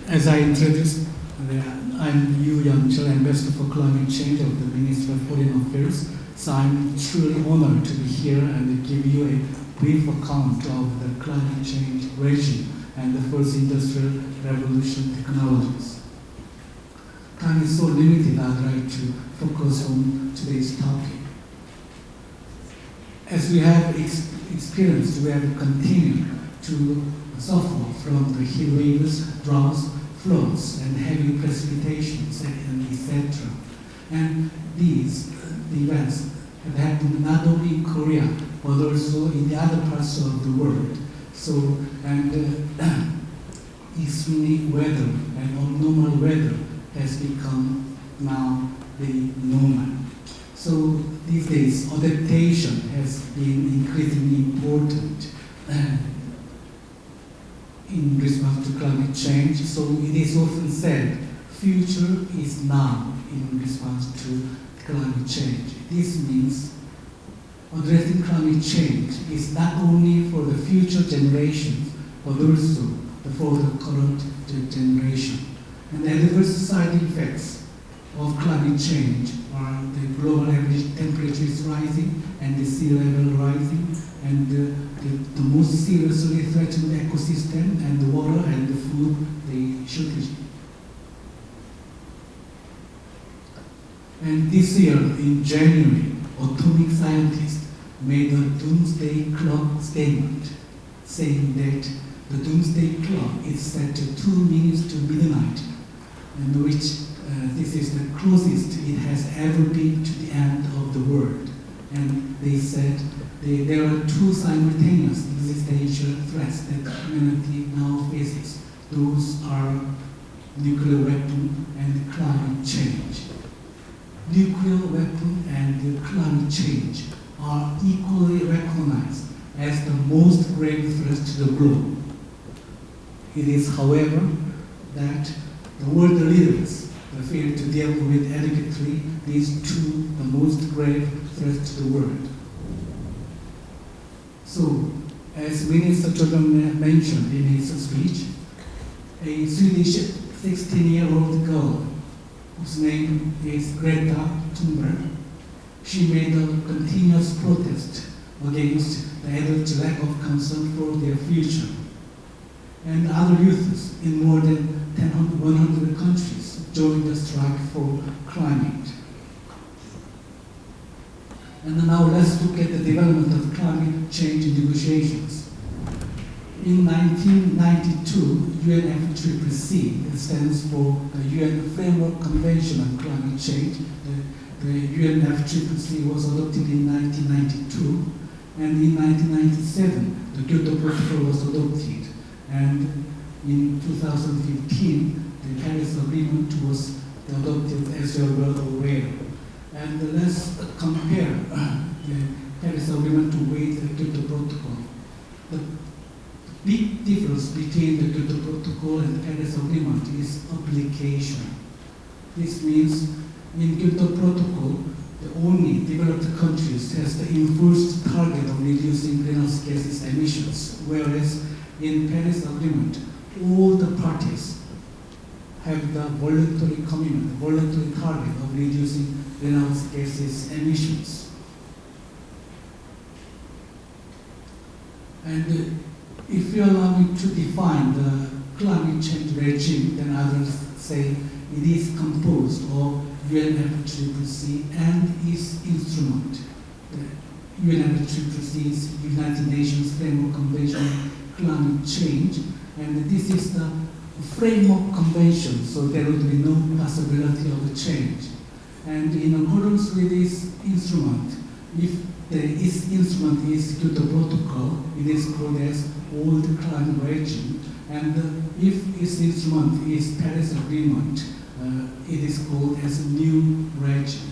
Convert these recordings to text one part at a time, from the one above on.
As I introduced, I'm Yeonchul, Ambassador for Climate Change of the Ministry of Foreign Affairs. So I'm truly honored to be here and give you a brief account of the climate change regime and the first industrial revolution technologies. Time is so limited, I'd like to focus on today's topic. As we have experienced, we have continued to suffer from the heat waves, droughts, floods, and heavy precipitations, etc. And these events have happened not only in Korea, but also in the other parts of the world. So, extremely weather and abnormal weather has become now the normal. So these days, adaptation has been increasingly important in response to climate change. So it is often said, future is now in response to climate change. This means addressing climate change is not only for the future generations, but also for the current generation. And the adverse side effects of climate change are the global average temperature is rising and the sea level rising, and the most seriously threatened ecosystem and the water and the food, the shortage. And this year, in January, atomic scientists made a doomsday clock statement saying that the doomsday clock is set to 2 minutes to midnight, and which this is the closest it has ever been to the end of the world. And they said there are two simultaneous existential threats that humanity now faces. Those are nuclear weapon and climate change. Nuclear weapon and climate change are equally recognized as the most grave threats to the globe. It is, however, that the world leaders fail to deal with adequately these two, the most grave threats to the world. So, as Minister Jordan mentioned in his speech, a Swedish 16-year-old girl whose name is Greta Thunberg, she made a continuous protest against the adults' lack of concern for their future. And other youths in more than 100 countries joined the strike for climate. And now let's look at the development of climate change negotiations. In 1992, UNFCCC, it stands for the UN Framework Convention on Climate Change. The UNFCCC was adopted in 1992, and in 1997, the Kyoto Protocol was adopted. And in 2015, the Paris Agreement was adopted, as you are well aware. And let's compare the Paris Agreement with the Kyoto Protocol. The big difference between the Kyoto Protocol and the Paris Agreement is application. This means in Kyoto Protocol, the only developed countries has the enforced target of reducing greenhouse gases emissions, whereas in Paris Agreement, all the parties have the voluntary commitment, voluntary target of reducing greenhouse gases emissions. And if you allow me to define the climate change regime, then others say it is composed of UNFCCC and its instrument. The UNFCCC is United Nations Framework Convention on Climate Change, and this is the framework convention, so there would be no possibility of a change. And in accordance with this instrument, if this instrument is Kyoto Protocol, it is called as old climate regime, and if its instrument is Paris Agreement, it is called as a new regime.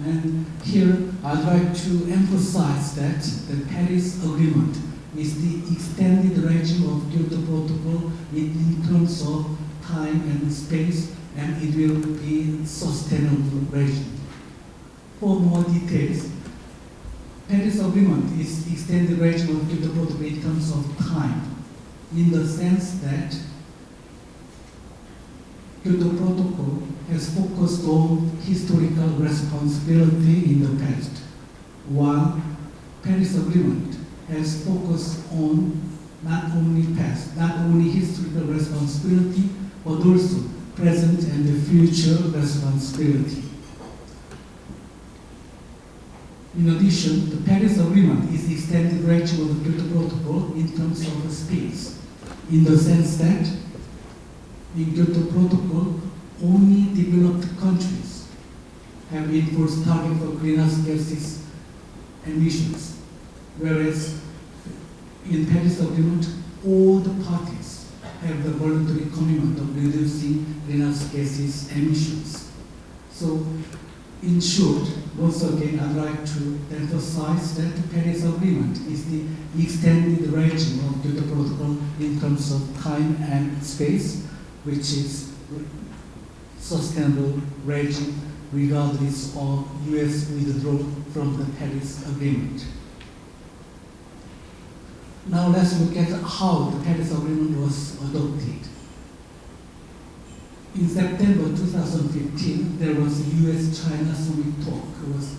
And here I'd like to emphasize that the Paris Agreement is the extended regime of Kyoto Protocol in terms of time and space, and it will be sustainable regime. For more details, Paris Agreement is extended regime of Kyoto Protocol in terms of time, in the sense that Kyoto Protocol has focused on historical responsibility in the past, while Paris Agreement has focused on not only historical responsibility, but also present and the future responsibility. In addition, the Paris Agreement is the extended range of the Kyoto Protocol in terms of the space, in the sense that in Kyoto Protocol, only developed countries have enforced target for greenhouse gases emissions, whereas in Paris Agreement, all the parties have the voluntary commitment of reducing greenhouse gases emissions. So, in short, once again, I'd like to emphasize that the Paris Agreement is the extended regime of Kyoto Protocol in terms of time and space, which is sustainable regime regardless of US withdrawal from the Paris Agreement. Now let's look at how the Paris Agreement was adopted. In September 2015, there was a US-China summit talk. It was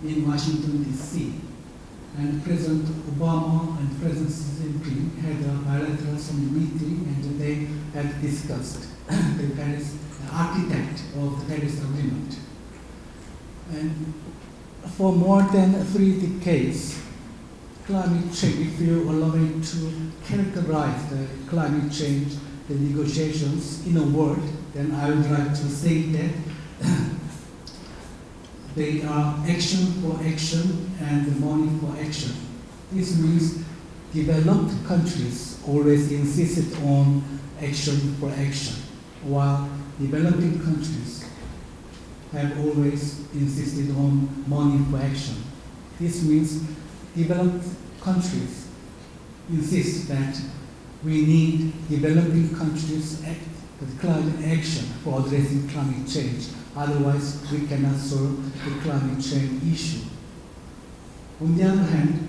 in Washington, D.C. And President Obama and President Xi Jinping had a bilateral summit meeting, and they had discussed the architect of the Paris Agreement. And for more than 3 decades, climate change, if you allow me to characterize the climate change, the negotiations in a word, then I would like to say that they are action for action and money for action. This means developed countries always insisted on action for action, while developing countries have always insisted on money for action. This means developed countries insist that we need developing countries climate action for addressing climate change. Otherwise, we cannot solve the climate change issue. On the other hand,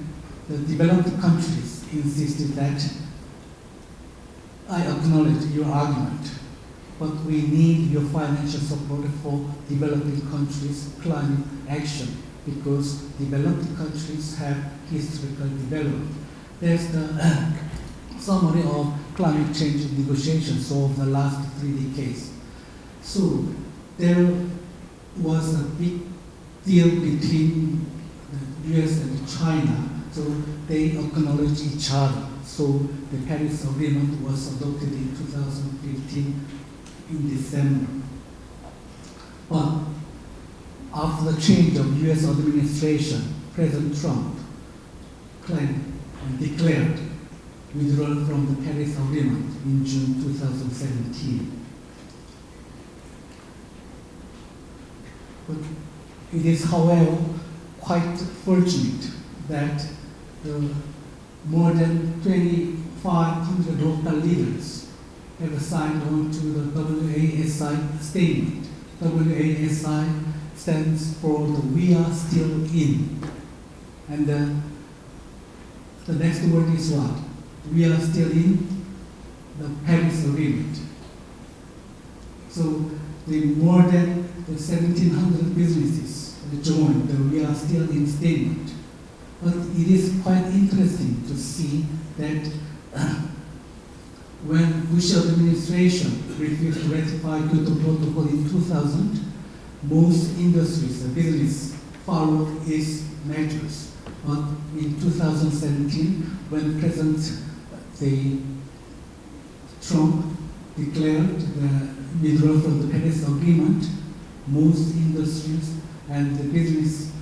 the developed countries insisted that I acknowledge your argument, but we need your financial support for developing countries' climate action because developed countries have historical development. There's the summary of climate change negotiations over the last 3 decades. So there was a big deal between the US and China, so they acknowledged each other. So the Paris Agreement was adopted in 2015 in December. But after the change of US administration, President Trump claimed and declared withdrawal from the Paris Agreement in June 2017. But it is, however, quite fortunate that more than 2,500 local leaders have signed on to the WASI statement. WASI stands for the We Are Still In. And the next word is what? We are still in the Paris Agreement. So the more than 1,700 businesses joined the We Are Still In statement. But it is quite interesting to see that when Bush administration refused to ratify Kyoto Protocol in 2000, most industries and business followed its measures. But in 2017, when President Trump declared the withdrawal from the Paris Agreement, most industries and the business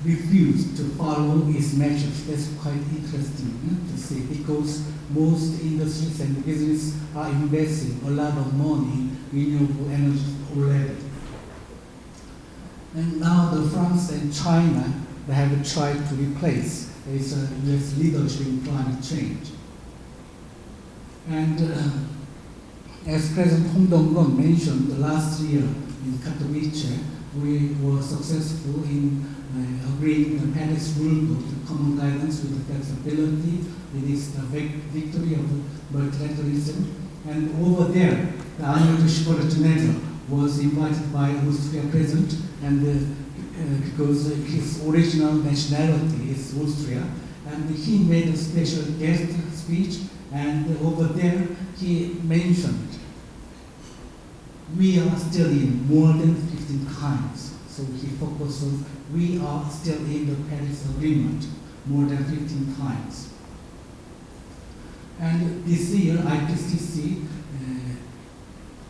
refused to follow its measures. That's quite interesting to see, because most industries and business are investing a lot of money in renewable energy already. And now the France and China, they have tried to replace its US leadership in climate change. And as President Hong Dong-gun mentioned last year in Katowice, we were successful in agreeing the Paris rulebook, the common guidance with the flexibility. It is the victory of multilateralism. And over there, the Arnold Schwarzenegger was invited by Austria president, and because his original nationality is Austria, and he made a special guest speech, and over there he mentioned, we are still in more than 15 times. So he focused on, we are still in the Paris Agreement more than 15 times. And this year, IPCC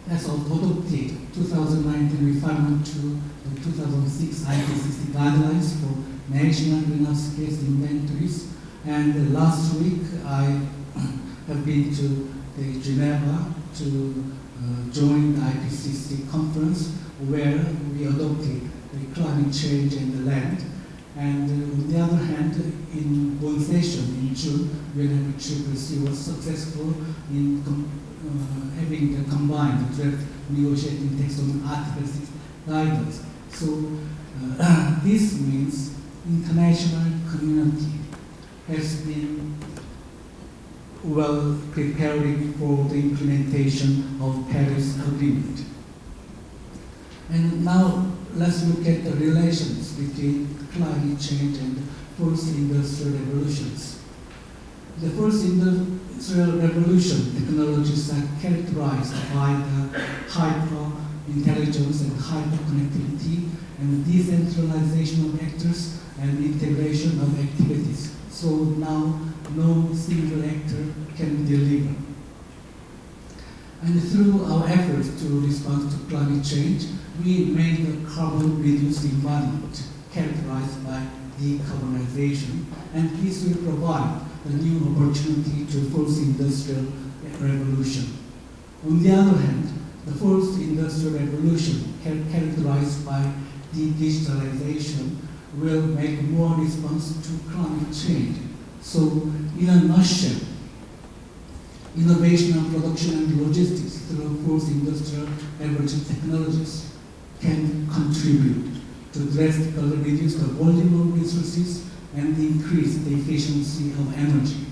has adopted 2019 refinement to the 2006 IPCC guidelines for national greenhouse gas inventories. And last week, I have been to Geneva to join the IPCC conference where we adopted the climate change and the land. And on the other hand, in one session in June, UNFCCC was successful in having the combined draft negotiating text on Article 6 guidance. So this means international community has been well preparing for the implementation of Paris Agreement. And now let's look at the relations between climate change and fourth industrial revolutions. The fourth industrial revolution technologies are characterized by the hyper-intelligence and hyper-connectivity and decentralization of actors and integration of activities. So now no single actor can deliver. And through our efforts to respond to climate change, we made a carbon-reduced environment characterized by decarbonization, and this will provide a new opportunity to the fourth industrial revolution. On the other hand, the fourth industrial revolution, characterized by digitalization, will make more response to climate change. So, in a nutshell, innovation and production and logistics through fourth industrial revolution technologies can contribute to drastically reduce the volume of resources and increase the efficiency of energy.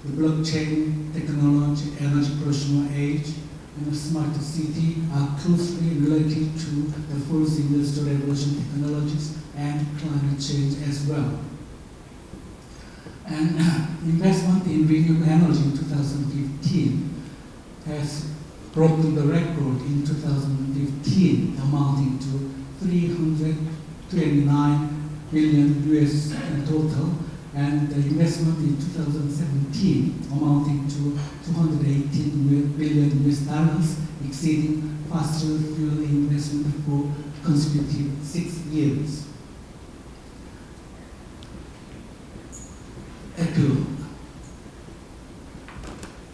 The blockchain technology, energy personal age, and the smart city are closely related to the fourth industrial revolution technologies and climate change as well. And investment in renewable energy in 2015 has broken the record in 2015, amounting to 329 billion US in total, and the investment in 2017 amounting to 218 billion US dollars, exceeding fossil fuel investment for consecutive 6 years. Epilogue.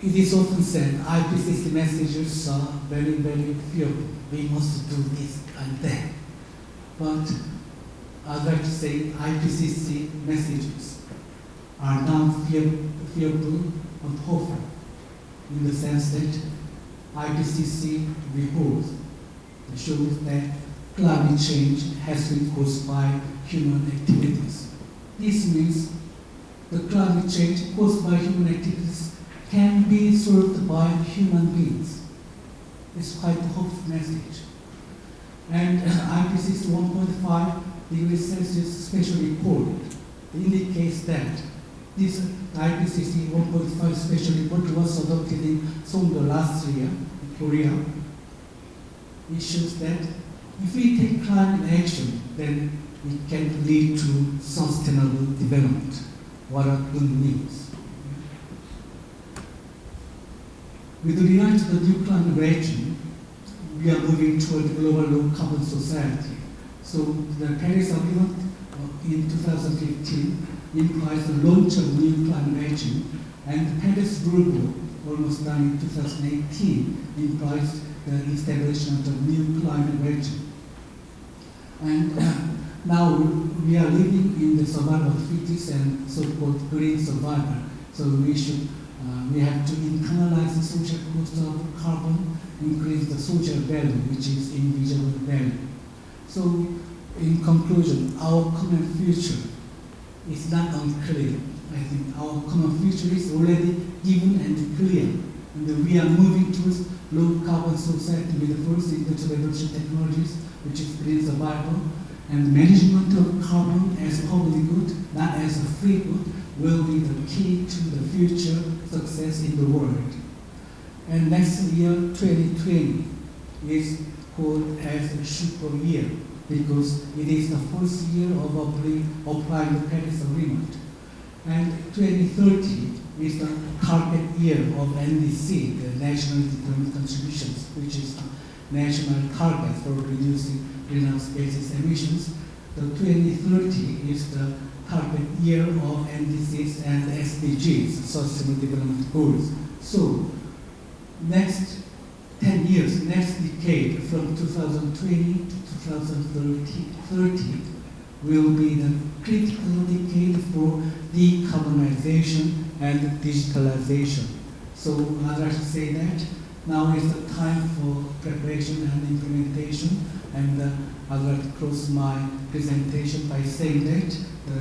It is often said IPCC messages are very, very fearful. We must do this and that. But I'd like to say IPCC messages are not fearful but hopeful, in the sense that IPCC report shows that climate change has been caused by human activities. This means the climate change caused by human activities can be solved by human beings. It's quite a hopeful message. And IPCC 1.5 degrees Celsius special report indicates that this IPCC 1.5 special report was adopted in Seoul last year in Korea. It shows that if we take climate action, then it can lead to sustainable development. What are good news? With regard to the new climate regime, we are moving toward a global low-carbon society. So the Paris Agreement in 2015 implies the launch of new climate regime, and the Paris Rulebook, almost done in 2018, implies the establishment of new climate regime. And now we are living in the survival of the fittest and so-called green survival. So we have to internalize the social cost of carbon, increase the social value, which is invisible value. So, in conclusion, our common future is not unclear. I think our common future is already given and clear. And we are moving towards low carbon society with the first industrial technologies, which is green survival. And management of carbon as public good, not as a free good, will be the key to the future success in the world. And next year, 2020, is called as a super year because it is the first year of applying the Paris Agreement. And 2030 is the target year of NDC, the National Determined Contributions, which is the national target for reducing greenhouse gases emissions. The 2030 is the target year of NDCs and SDGs, Sustainable Development Goals. So, next 10 years, next decade, from 2020 to 2030, will be the critical decade for decarbonization and digitalization. So I'd like to say that now is the time for preparation and implementation, and I'd like to close my presentation by saying that the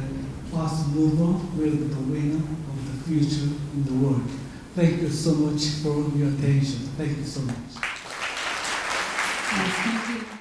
fast mover will be the winner of the future in the world. Thank you so much for your attention. Thank you so much. Thank you.